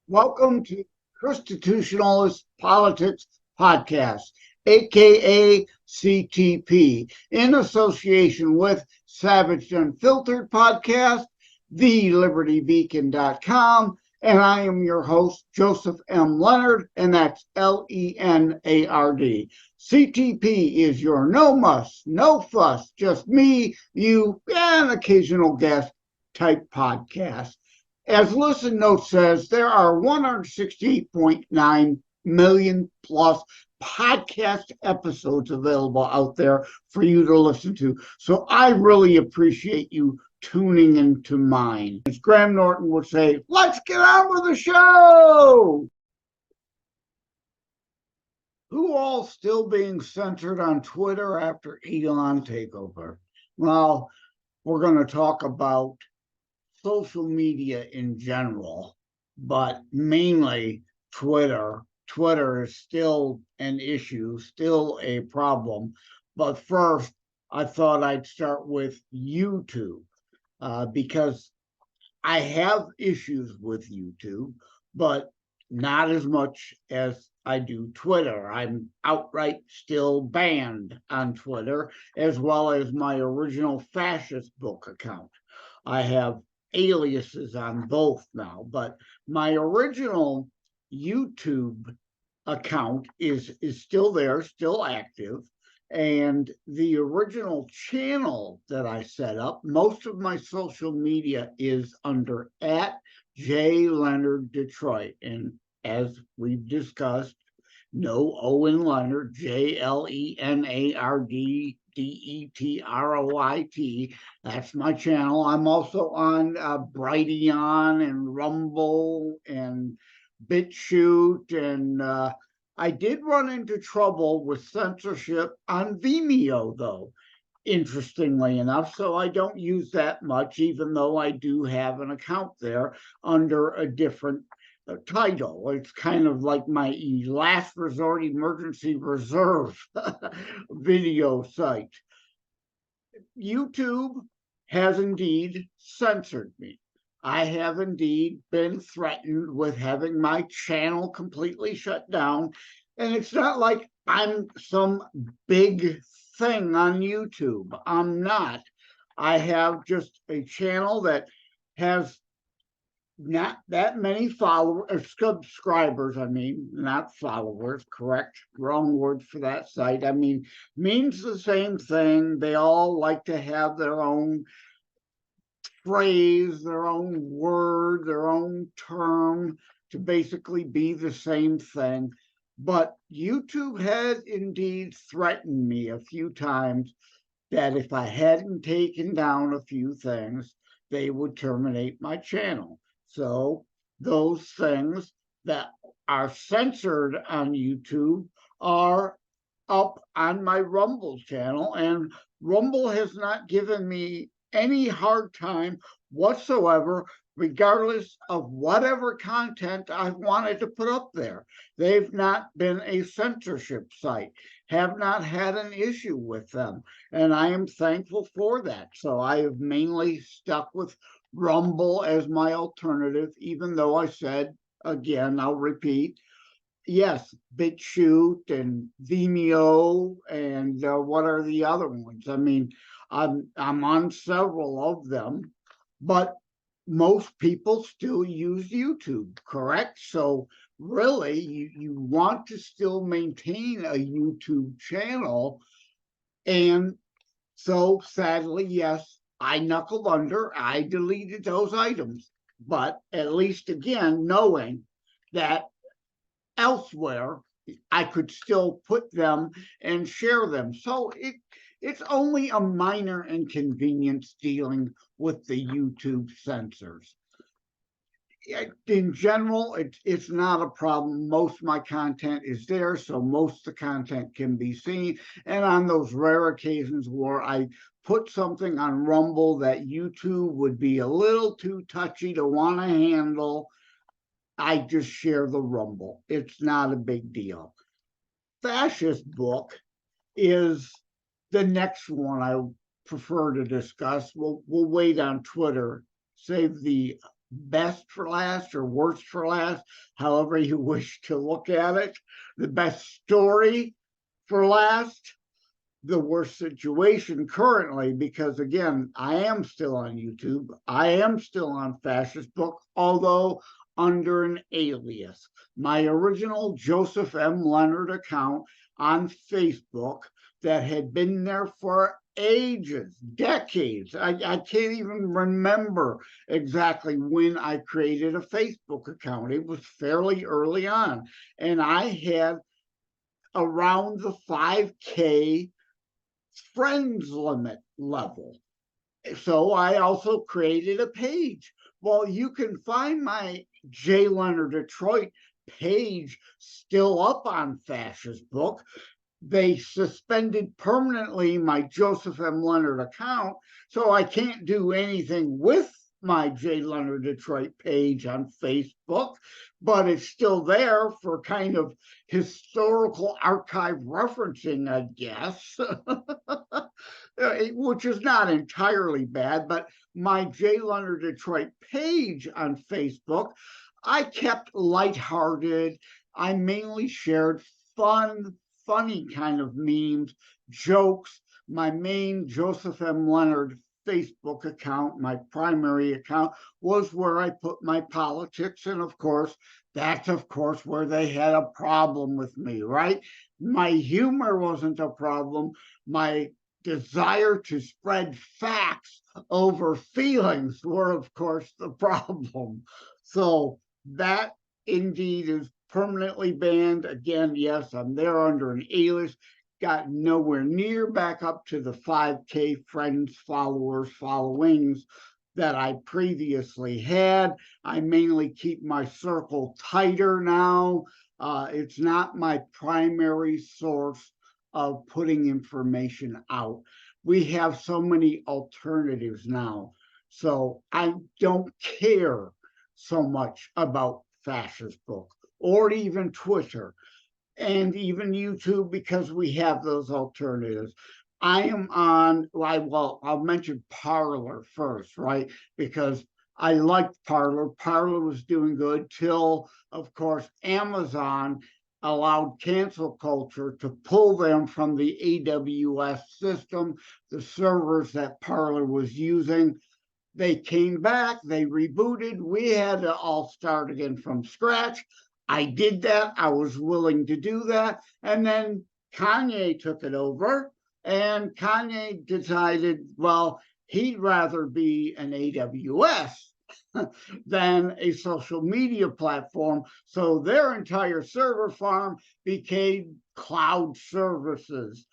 Welcome to ChristiTutionalist Politics Podcast, aka CTP, in association with Savage Unfiltered Podcast, thelibertybeacon.com, and I am your host, Joseph M. Leonard, and that's Lenard. CTP is your no muss, no fuss, just me, you, and occasional guest type podcast. As Listen Note says, there are 168.9 million plus podcast episodes available out there for you to listen to. So I really appreciate you tuning into mine. As Graham Norton would say, let's get on with the show! Who all still being censored on Twitter after Elon takeover? Well, we're going to talk about social media in general, but mainly Twitter. Twitter is still an issue, still a problem. But first, I thought I'd start with YouTube because I have issues with YouTube, but not as much as I do Twitter. I'm outright still banned on Twitter, as well as my original fascist book account. I have aliases on both now, but my original YouTube account is still there, still active. And the original channel that I set up, most of my social media is under at JLenardDetroit. And as we've discussed, no O in Leonard, JLenardDetroit. That's my channel. I'm also on Brighteon and Rumble and BitChute, and I did run into trouble with censorship on Vimeo, though, interestingly enough. So I don't use that much, even though I do have an account there under a different title. It's kind of like my last resort emergency reserve video site. YouTube has indeed censored me. I have indeed been threatened with having my channel completely shut down. And it's not like I'm some big thing on YouTube. I'm not. I have just a channel that has not that many followers, subscribers, not followers, correct, wrong word for that site. Means the same thing. They all like to have their own phrase, their own word, their own term to basically be the same thing. But YouTube had indeed threatened me a few times that if I hadn't taken down a few things, they would terminate my channel. So those things that are censored on YouTube are up on my Rumble channel, and Rumble has not given me any hard time whatsoever, regardless of whatever content I've wanted to put up there. They've not been a censorship site, have not had an issue with them, and I am thankful for that. So I have mainly stuck with Rumble as my alternative, even though I said, again, I'll repeat, yes, BitChute and Vimeo, and what are the other ones? I'm on several of them, but most people still use YouTube, correct? So really, you want to still maintain a YouTube channel. And so sadly, yes, I knuckled under. I deleted those items, but at least again, knowing that elsewhere I could still put them and share them. So it's only a minor inconvenience dealing with the YouTube censors. In general, it's not a problem. Most of my content is there, so most of the content can be seen. And on those rare occasions where I put something on Rumble that YouTube would be a little too touchy to want to handle, I just share the Rumble. It's not a big deal. Fascist book is the next one I prefer to discuss. We'll wait on Twitter, save the best for last or worst for last, however you wish to look at it. The best story for last, the worst situation currently, because again, I am still on YouTube. I am still on Fascist Book, although under an alias. My original Joseph M. Leonard account on Facebook that had been there for ages, decades. I can't even remember exactly when I created a Facebook account. It was fairly early on. And I had around the 5K friends limit level. So I also created a page. Well, you can find my JLenardDetroit page still up on Fascist Book. They suspended permanently my Joseph M. Leonard account, so I can't do anything with my JLenardDetroit page on Facebook, but it's still there for kind of historical archive referencing, I guess, which is not entirely bad. But my JLenardDetroit page on Facebook, I kept lighthearted. I mainly shared funny kind of memes, jokes. My main Joseph M. Leonard Facebook account, my primary account, was where I put my politics. And of course, that's of course where they had a problem with me, right? My humor wasn't a problem. My desire to spread facts over feelings were, of course, the problem. So that indeed is permanently banned. Again, yes, I'm there under an alias. Got nowhere near back up to the 5K friends, followers, followings that I previously had. I mainly keep my circle tighter now. It's not my primary source of putting information out. We have so many alternatives now. So I don't care so much about Fascist Book or even Twitter and even YouTube, because we have those alternatives. I am on, well, I'll mention Parler first, right? Because I liked Parler. Parler was doing good till, of course, Amazon allowed cancel culture to pull them from the AWS system, the servers that Parler was using. They came back, they rebooted. We had to all start again from scratch. I did that. I was willing to do that. And then Kanye took it over, and Kanye decided, well, he'd rather be an AWS than a social media platform. So their entire server farm became cloud services.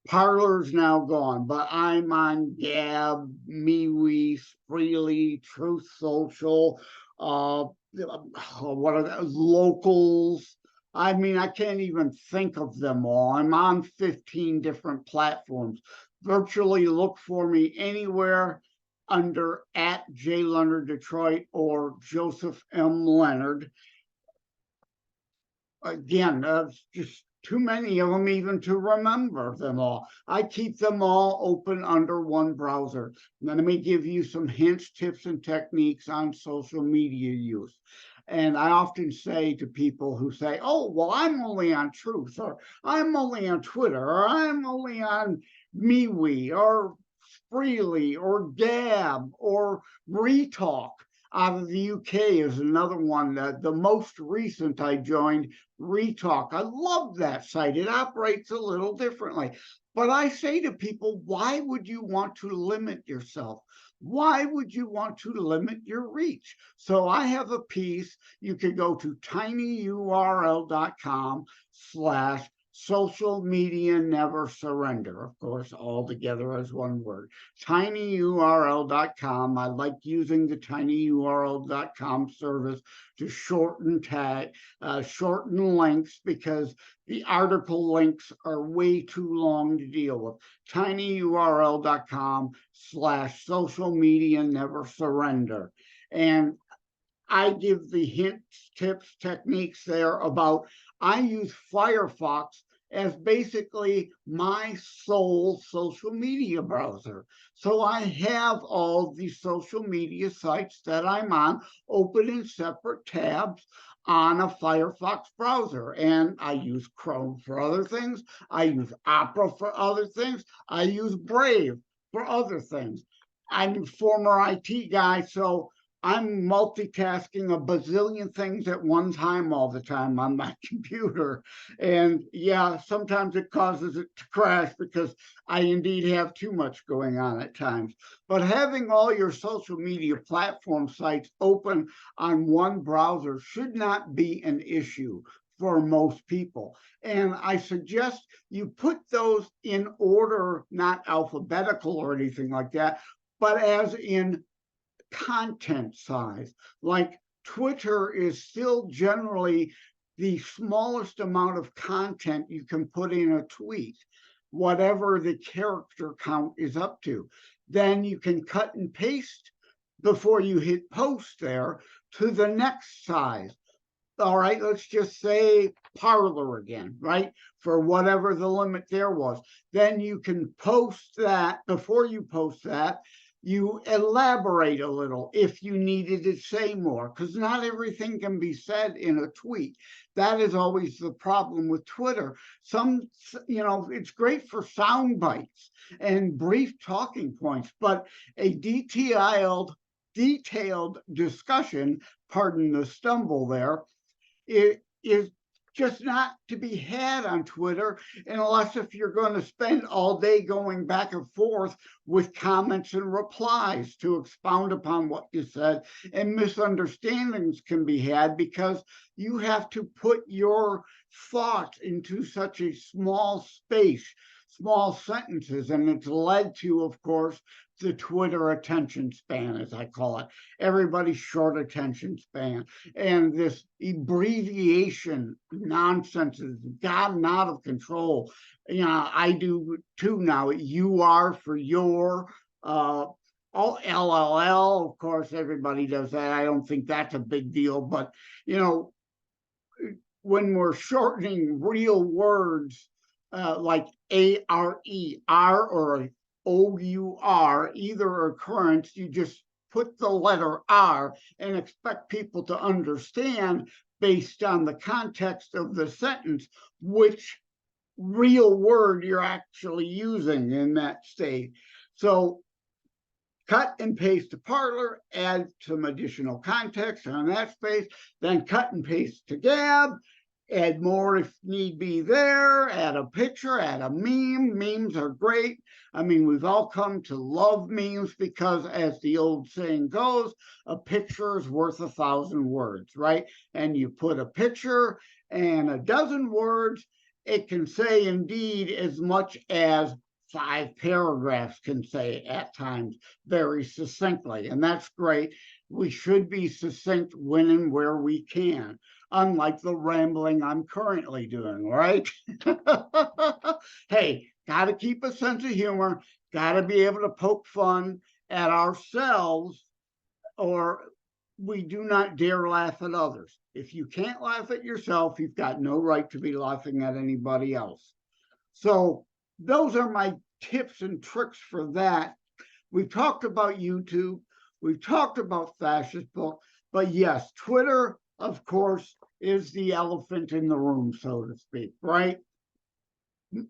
Parler's now gone, but I'm on Gab, MeWe, Freely, Truth Social, what are those, Locals. I mean, I can't even think of them all. I'm on 15 different platforms. Virtually look for me anywhere under @JLenardDetroit or Joseph M. Leonard. Again, just too many of them even to remember them all. I keep them all open under one browser. Let me give you some hints, tips, and techniques on social media use. And I often say to people who say, oh, well, I'm only on Truth, or I'm only on Twitter, or I'm only on MeWe, or Freely, or Gab, or Retalk. Out of the UK is another one. The most recent I joined, Retalk. I love that site. It operates a little differently. But I say to people, why would you want to limit yourself? Why would you want to limit your reach? So I have a piece. You could go to tinyurl.com/social media never surrender. Of course, all together as one word. tinyurl.com. I like using the tinyurl.com service to shorten links, because the article links are way too long to deal with. tinyurl.com/social media never surrender. And I give the hints, tips, techniques there about, I use Firefox as basically my sole social media browser. So I have all these social media sites that I'm on open in separate tabs on a Firefox browser. And I use Chrome for other things. I use Opera for other things. I use Brave for other things. I'm a former IT guy, so I'm multitasking a bazillion things at one time all the time on my computer. And yeah, sometimes it causes it to crash because I indeed have too much going on at times. But having all your social media platform sites open on one browser should not be an issue for most people. And I suggest you put those in order, not alphabetical or anything like that, but as in content size. Like Twitter is still generally the smallest amount of content you can put in a tweet, whatever the character count is up to. Then you can cut and paste before you hit post there to the next size. All right, let's just say Parler again, right? For whatever the limit there was. Then you can post that. Before you post that, you elaborate a little if you needed to say more, because not everything can be said in a tweet. That is always the problem with Twitter. It's great for sound bites and brief talking points, but a detailed discussion, pardon the stumble there, it is just not to be had on Twitter unless if you're going to spend all day going back and forth with comments and replies to expound upon what you said. And misunderstandings can be had because you have to put your thoughts into such a small space, small sentences, and it's led to, of course, the Twitter attention span, as I call it, everybody's short attention span. And this abbreviation nonsense has gotten out of control. I do too now. You are for your, all LLL, of course, everybody does that. I don't think that's a big deal, but, when we're shortening real words like ARE, R or OUR, either occurrence, you just put the letter R and expect people to understand based on the context of the sentence which real word you're actually using in that state. So cut and paste to Parler, add some additional context on that space, then cut and paste to Gab, add more if need be there, add a picture, add a meme. Memes are great. I mean, we've all come to love memes because, as the old saying goes, a picture is worth 1,000 words, right? And you put a picture and a dozen words, it can say indeed as much as 5 paragraphs can say at times very succinctly, and that's great. We should be succinct when and where we can, unlike the rambling I'm currently doing, right? Hey, got to keep a sense of humor, got to be able to poke fun at ourselves, or we do not dare laugh at others. If you can't laugh at yourself, you've got no right to be laughing at anybody else. So those are my tips and tricks for that. We've talked about YouTube. We've talked about Fascist Book. But yes, Twitter, of course, is the elephant in the room, so to speak, right?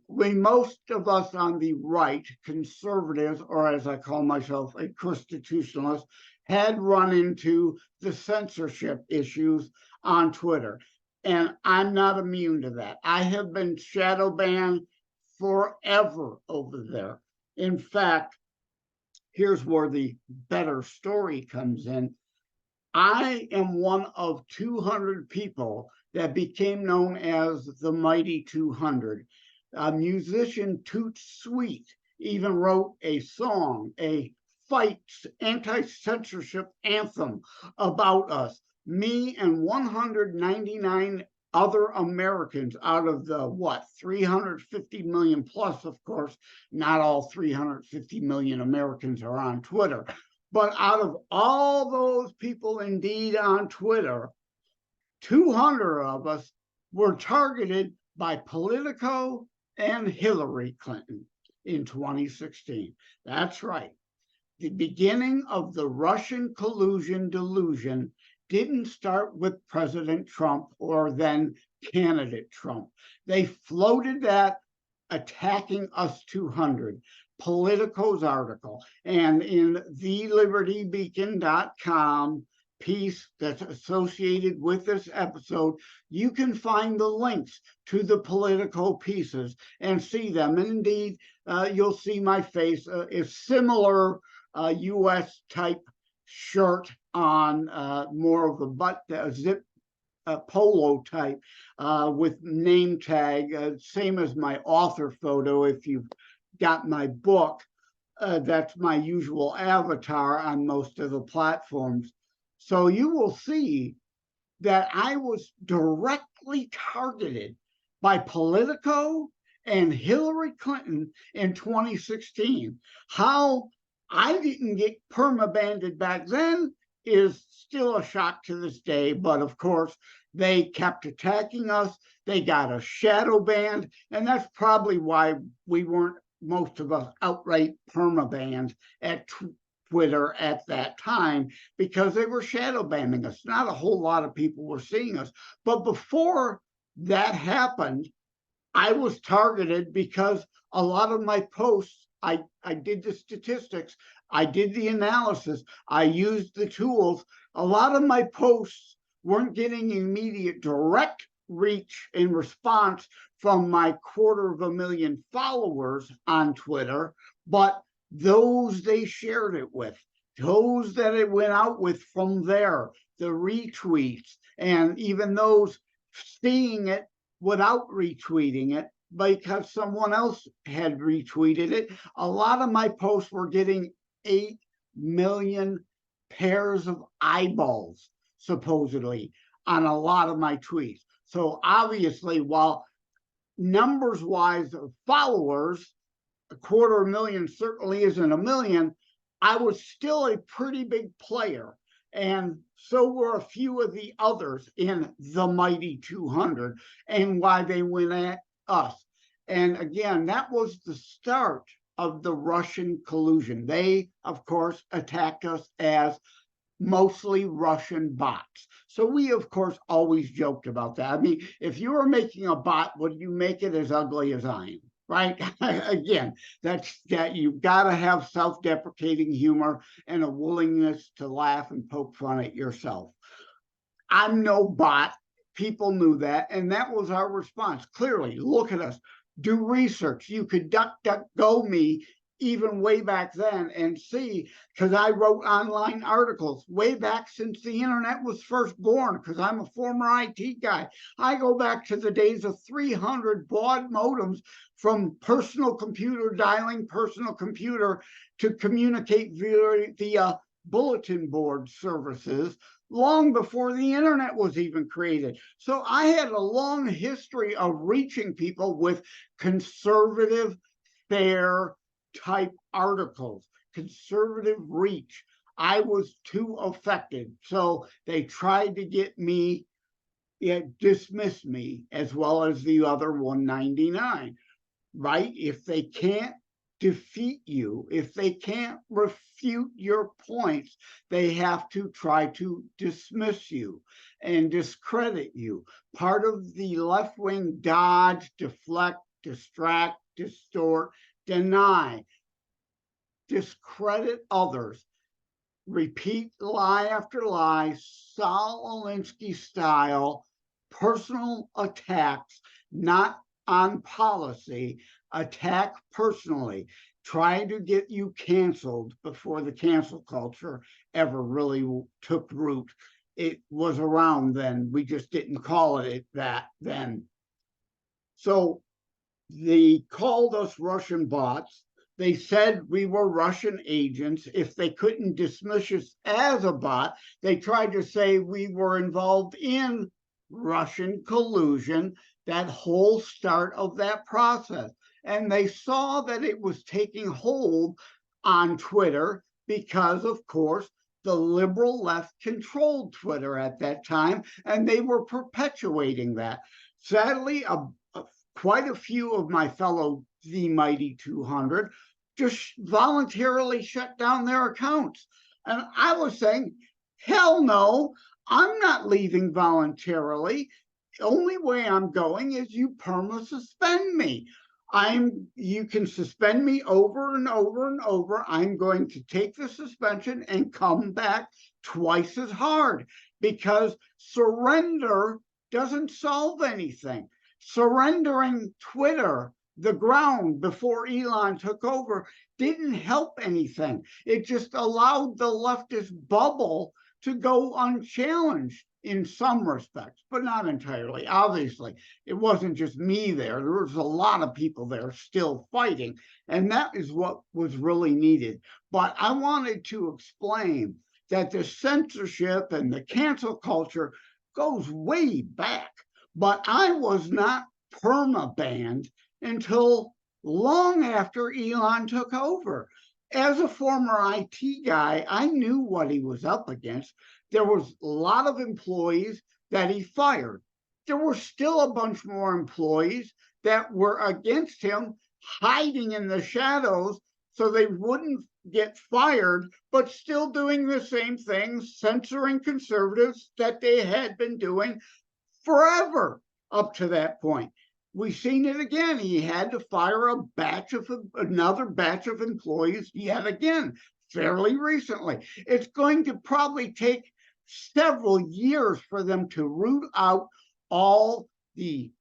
Most of us on the right, conservatives, or as I call myself, a ChristiTutionalist, had run into the censorship issues on Twitter. And I'm not immune to that. I have been shadow banned forever over there. In fact, here's where the better story comes in. I am one of 200 people that became known as the Mighty 200. Musician Toots even wrote a song, a anti-censorship anthem about us. Me and 199 other Americans out of the 350 million plus, of course, not all 350 million Americans are on Twitter, but out of all those people indeed on Twitter, 200 of us were targeted by Politico and Hillary Clinton in 2016. That's right. The beginning of the Russian collusion delusion didn't start with President Trump or then candidate Trump. They floated that attacking Us 200, Politico's article, and in thelibertybeacon.com piece that's associated with this episode, you can find the links to the Politico pieces and see them. And indeed, you'll see my face is similar U.S. type shirt on, more of a zip polo type with name tag, same as my author photo. If you've got my book, that's my usual avatar on most of the platforms. So you will see that I was directly targeted by Politico and Hillary Clinton in 2016. How I didn't get permabanded back then is still a shock to this day, but of course, they kept attacking us. They got us shadow banned, and that's probably why we weren't, most of us, outright permabanned at Twitter at that time, because they were shadow banning us. Not a whole lot of people were seeing us. But before that happened, I was targeted because a lot of my posts, I did the statistics, I did the analysis, I used the tools. A lot of my posts weren't getting immediate direct reach in response from my 250,000 followers on Twitter, but those they shared it with, those that it went out with from there, the retweets, and even those seeing it without retweeting it because someone else had retweeted it. A lot of my posts were getting 8 million pairs of eyeballs, supposedly, on a lot of my tweets. So obviously, while numbers-wise of followers, 250,000 certainly isn't a million, I was still a pretty big player. And so were a few of the others in the mighty 200 and why they went at us. And again, that was the start of the Russian collusion. They, of course, attacked us as mostly Russian bots. So we, of course, always joked about that. I mean, if you were making a bot, would you make it as ugly as I am? Right? Again, that's that you've got to have self-deprecating humor and a willingness to laugh and poke fun at yourself. I'm no bot. People knew that, and that was our response. Clearly, look at us. Do research. You could DuckDuckGo me even way back then and see, because I wrote online articles way back since the internet was first born, because I'm a former IT guy. I go back to the days of 300 baud modems from personal computer dialing personal computer to communicate via bulletin board services long before the internet was even created. So I had a long history of reaching people with conservative, fair type articles, conservative reach. I was too affected. So they tried to get me, dismiss me, as well as the other 199, right? If they can't defeat you, if they can't refute your points, they have to try to dismiss you and discredit you. Part of the left-wing dodge, deflect, distract, distort, deny, discredit others, repeat lie after lie, Saul Alinsky style, personal attacks, not on policy, attack personally, trying to get you canceled before the cancel culture ever really took root. It was around then. We just didn't call it that then. So they called us Russian bots. They said we were Russian agents. If they couldn't dismiss us as a bot, they tried to say we were involved in Russian collusion, that whole start of that process. And they saw that it was taking hold on Twitter because, of course, the liberal left controlled Twitter at that time, and they were perpetuating that. Sadly, quite a few of my fellow The Mighty 200 just voluntarily shut down their accounts. And I was saying, hell no, I'm not leaving voluntarily. The only way I'm going is you perma-suspend me. You can suspend me over and over and over. I'm going to take the suspension and come back twice as hard, because surrender doesn't solve anything. Surrendering Twitter, the ground, before Elon took over, didn't help anything. It just allowed the leftist bubble to go unchallenged in some respects, but not entirely. Obviously, it wasn't just me there. There was a lot of people there still fighting, and that is what was really needed. But I wanted to explain that the censorship and the cancel culture goes way back, but I was not perma-banned until long after Elon took over. As a former IT guy, I knew what he was up against. There was a lot of employees that he fired. There were still a bunch more employees that were against him, hiding in the shadows so they wouldn't get fired, but still doing the same things, censoring conservatives that they had been doing forever up to that point. We've seen it again. He had to fire another batch of employees yet again, fairly recently. It's going to probably take several years for them to root out all the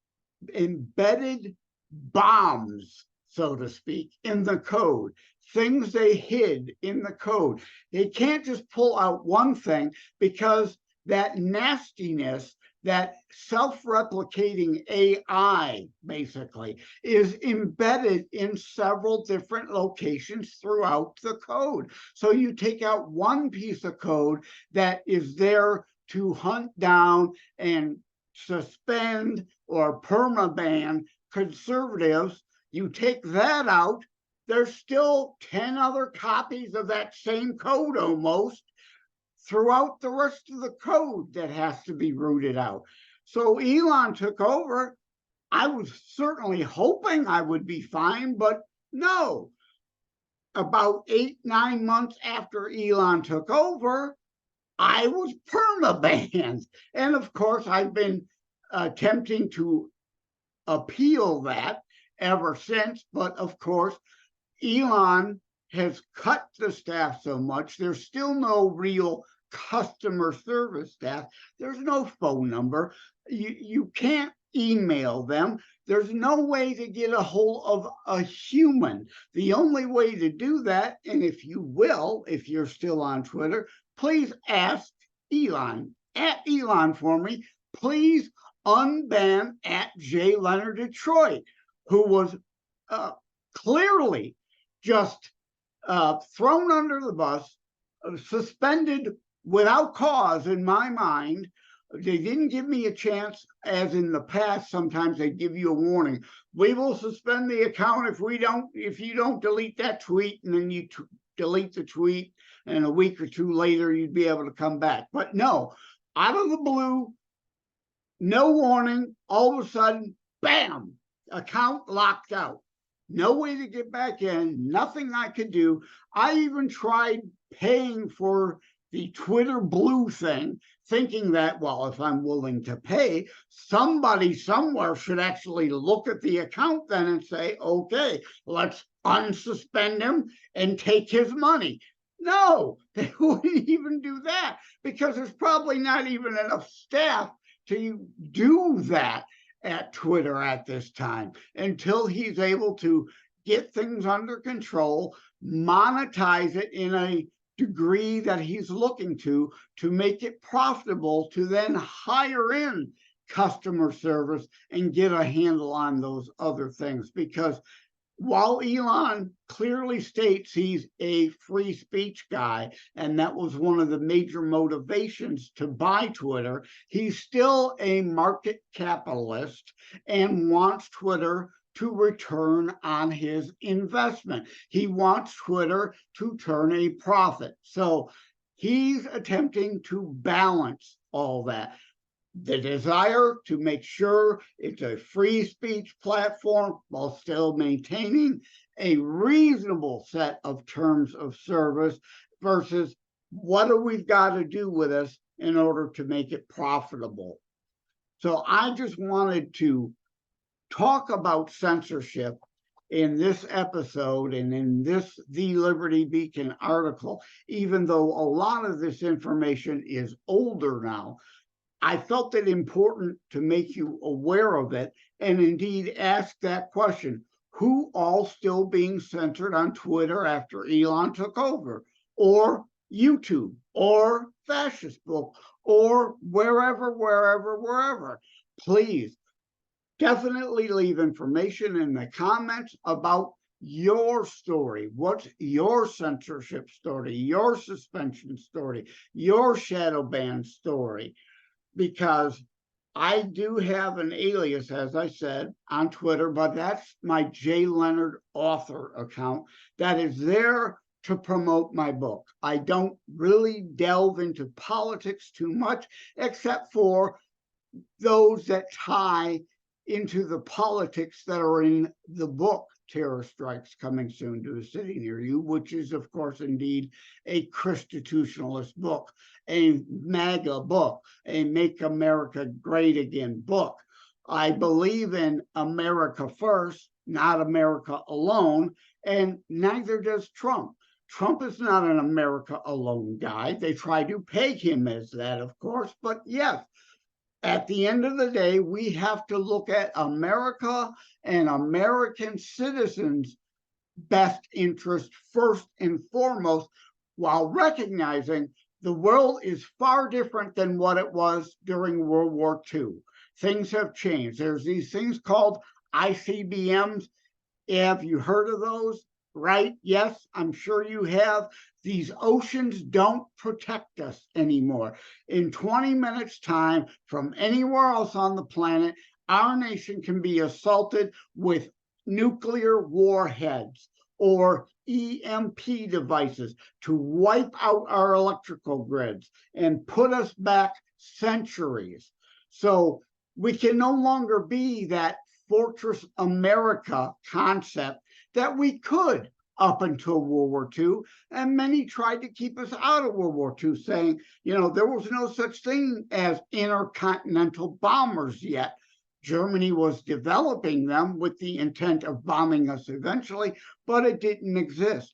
embedded bombs, so to speak, in the code, things they hid in the code. They can't just pull out one thing, because that nastiness, that self-replicating AI, basically, is embedded in several different locations throughout the code. So you take out one piece of code that is there to hunt down and suspend or perma-ban conservatives, you take that out, there's still 10 other copies of that same code almost throughout the rest of the code that has to be rooted out. So Elon took over. I was certainly hoping I would be fine, but no. About 8-9 months after Elon took over, I was perma-banned. And of course, I've been attempting to appeal that ever since. But of course, Elon has cut the staff so much, there's still no real customer service staff. There's no phone number. You can't email them. There's no way to get a hold of a human. The only way to do that, and if you will, if you're still on Twitter, please ask Elon, @Elon for me, please unban @JLenardDetroit, who was clearly just thrown under the bus, suspended without cause in my mind. They didn't give me a chance, as in the past. Sometimes they give you a warning. We will suspend the account if you don't delete that tweet, and then you delete the tweet, and a week or two later you'd be able to come back. But no, out of the blue, no warning, all of a sudden, bam, account locked out. No way to get back in, nothing I could do. I even tried paying for the Twitter Blue thing, thinking that, well, if I'm willing to pay, somebody somewhere should actually look at the account then and say, okay, let's unsuspend him and take his money. No, they wouldn't even do that, because there's probably not even enough staff to do that at Twitter at this time, until he's able to get things under control, monetize it in a degree that he's looking to make it profitable, to then hire in customer service and get a handle on those other things. Because while Elon clearly states he's a free speech guy, and that was one of the major motivations to buy Twitter, he's still a market capitalist and wants Twitter to return on his investment. He wants Twitter to turn a profit. So he's attempting to balance all that. the desire to make sure it's a free speech platform while still maintaining a reasonable set of terms of service versus what do we got to do with us in order to make it profitable. So I just wanted to talk about censorship in this episode and in this The Liberty Beacon article, even though a lot of this information is older now. I felt it important to make you aware of it and indeed ask that question. Who all still being censored on Twitter after Elon took over, or YouTube, or Fascist Book, or wherever? Please definitely leave information in the comments about your story. What's your censorship story, your suspension story, your shadow ban story? Because I do have an alias, as I said, on Twitter, but that's my JLenardDetroit author account that is there to promote my book. I don't really delve into politics too much, except for those that tie into the politics that are in the book Terror Strikes Coming Soon to a City Near You, which is, of course, indeed a ChristiTutionalist book, a MAGA book, a Make America Great Again book. I believe in America first, not America alone, and neither does Trump. Trump is not an America alone guy. They try to peg him as that, of course, but yes, at the end of the day, we have to look at America and American citizens' best interest first and foremost, while recognizing the world is far different than what it was during World War II. Things have changed. There's these things called ICBMs. Have you heard of those? Right? Yes, I'm sure you have. These oceans don't protect us anymore. In 20 minutes' time, from anywhere else on the planet, our nation can be assaulted with nuclear warheads or EMP devices to wipe out our electrical grids and put us back centuries. So we can no longer be that Fortress America concept that we could up until World War II, and many tried to keep us out of World War II, saying, there was no such thing as intercontinental bombers yet. Germany was developing them with the intent of bombing us eventually, but it didn't exist.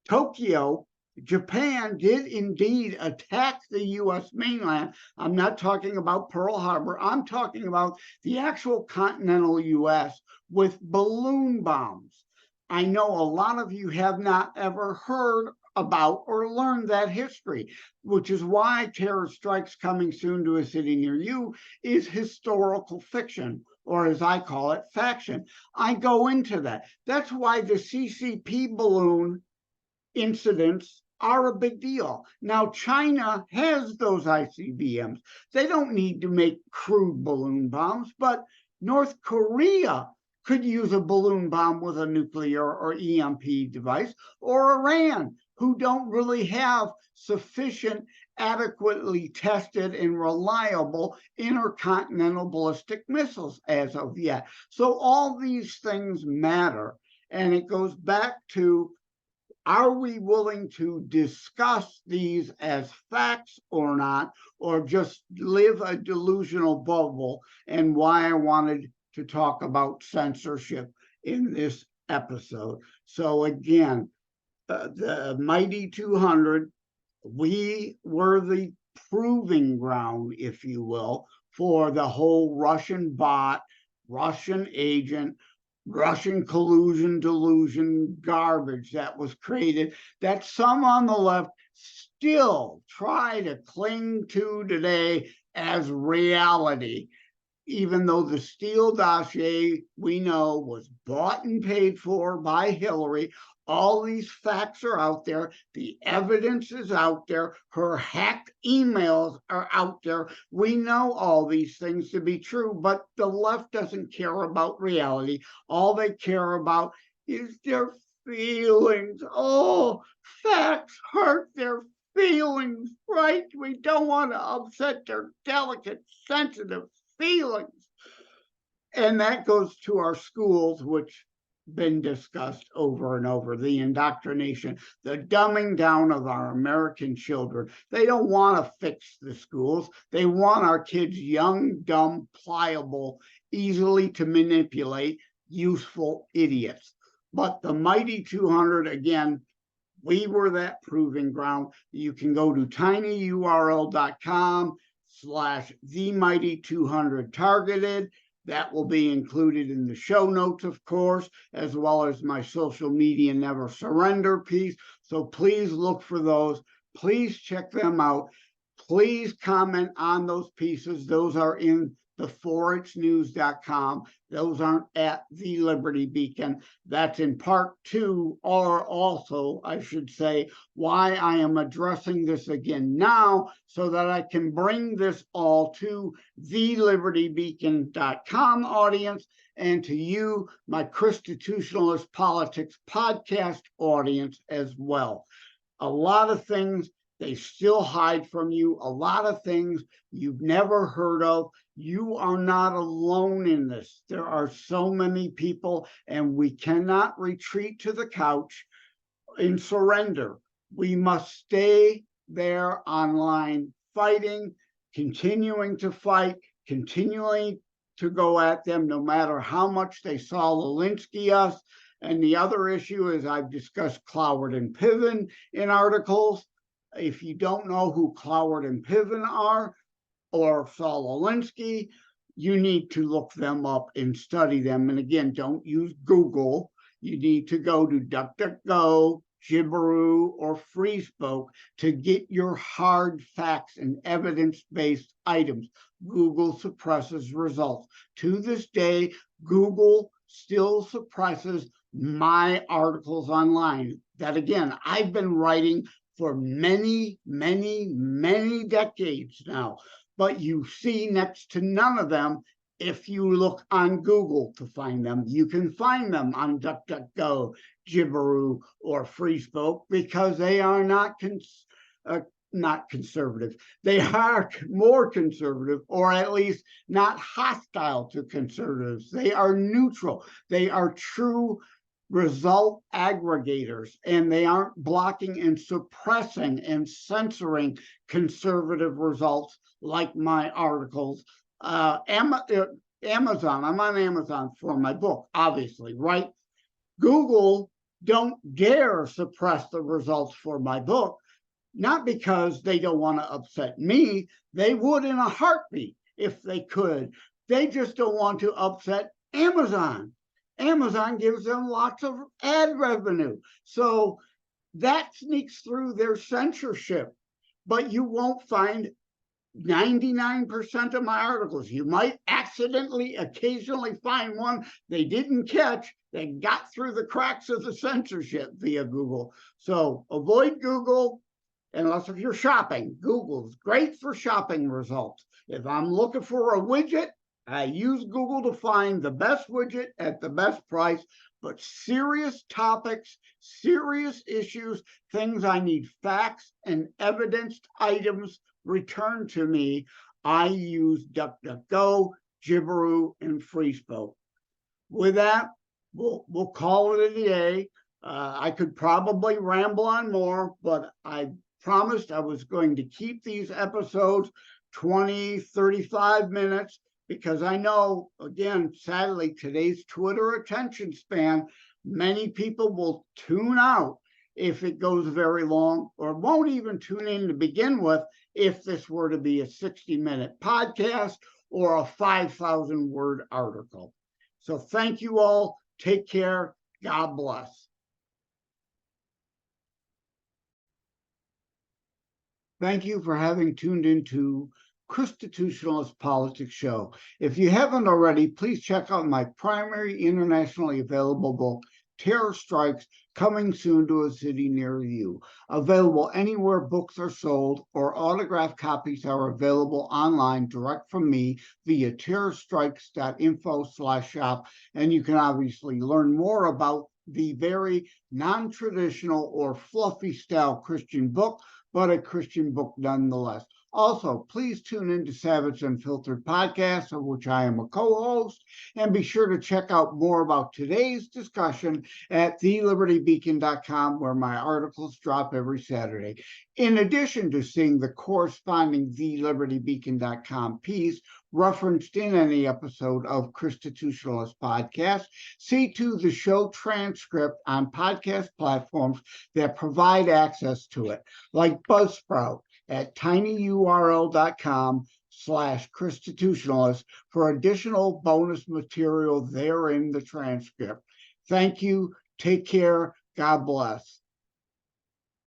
Tokyo, Japan did indeed attack the U.S. mainland. I'm not talking about Pearl Harbor. I'm talking about the actual continental U.S. with balloon bombs. I know a lot of you have not ever heard about or learned that history, which is why Terror Strikes Coming Soon to a City Near You is historical fiction, or as I call it, faction. I go into that. That's why the CCP balloon incidents are a big deal. Now, China has those ICBMs. They don't need to make crude balloon bombs, but North Korea could use a balloon bomb with a nuclear or EMP device, or Iran, who don't really have sufficient, adequately tested and reliable intercontinental ballistic missiles as of yet. So all these things matter. And it goes back to, are we willing to discuss these as facts or not, or just live a delusional bubble? And why I wanted to talk about censorship in this episode. So again, the mighty 200, we were the proving ground, if you will, for the whole Russian bot, Russian agent, Russian collusion, delusion garbage that was created, that some on the left still try to cling to today as reality, even though the Steele dossier, we know, was bought and paid for by Hillary. All these facts are out there. The evidence is out there. Her hacked emails are out there. We know all these things to be true, but the left doesn't care about reality. All they care about is their feelings. Oh, facts hurt their feelings, right? We don't want to upset their delicate, sensitive feelings. And that goes to our schools, which been discussed over and over, the indoctrination, the dumbing down of our American children. They don't want to fix the schools. They want our kids young, dumb, pliable, easily to manipulate, useful idiots. But the Mighty 200, again, we were that proving ground. You can go to tinyurl.com/themighty200 targeted. That will be included in the show notes, of course, as well as my social media never surrender piece. So please look for those. Please check them out. Please comment on those pieces. Those are in BeforeItsNews.com. Those aren't at the Liberty Beacon. That's in part 2, or also, I should say, why I am addressing this again now, so that I can bring this all to the LibertyBeacon.com audience and to you, my ChristiTutionalist Politics podcast audience as well. A lot of things they still hide from you, a lot of things you've never heard of. You are not alone in this. There are so many people, and we cannot retreat to the couch in surrender. We must stay there online fighting, continuing to fight, continuing to go at them, no matter how much they Saul Alinsky us. And the other issue is I've discussed Cloward and Piven in articles. If you don't know who Cloward and Piven are, or Saul Alinsky, you need to look them up and study them. And again, don't use Google. You need to go to DuckDuckGo, Jibberoo, or FreeSpoke to get your hard facts and evidence-based items. Google suppresses results. To this day, Google still suppresses my articles online. That again, I've been writing for many, many, many decades now. But you see next to none of them if you look on Google to find them. You can find them on DuckDuckGo, Jibberoo, or FreeSpoke because they are not conservative. They are more conservative, or at least not hostile to conservatives. They are neutral. They are true result aggregators, and they aren't blocking and suppressing and censoring conservative results like my articles. Amazon, I'm on Amazon for my book, obviously, right? Google don't dare suppress the results for my book, not because they don't want to upset me. They would in a heartbeat if they could. They just don't want to upset Amazon. Amazon gives them lots of ad revenue. So that sneaks through their censorship, but you won't find 99% of my articles. You might accidentally, occasionally find one they didn't catch that got through the cracks of the censorship via Google. So avoid Google unless if you're shopping. Google's great for shopping results. If I'm looking for a widget, I use Google to find the best widget at the best price, but serious topics, serious issues, things I need facts and evidenced items returned to me, I use DuckDuckGo, Jibberoo, and FreeSpoke. With that, we'll call it a day. I could probably ramble on more, but I promised I was going to keep these episodes 20, 35 minutes, because I know, again, sadly, today's Twitter attention span, many people will tune out if it goes very long, or won't even tune in to begin with if this were to be a 60-minute podcast or a 5,000-word article. So thank you all. Take care. God bless. Thank you for having tuned into ChristiTutionalist Politics show. If you haven't already, please check out my primary internationally available book, Terror Strikes, coming soon to a city near you. Available anywhere books are sold, or autographed copies are available online direct from me via terrorstrikes.info/shop. And you can obviously learn more about the very non-traditional or fluffy style Christian book but a Christian book nonetheless. Also, please tune in to Savage Unfiltered Podcast, of which I am a co-host, and be sure to check out more about today's discussion at thelibertybeacon.com, where my articles drop every Saturday. In addition to seeing the corresponding thelibertybeacon.com piece referenced in any episode of ChristiTutionalist Podcast, see to the show transcript on podcast platforms that provide access to it, like Buzzsprout at tinyurl.com/ChristiTutionalist for additional bonus material there in the transcript. Thank you. Take care. God bless.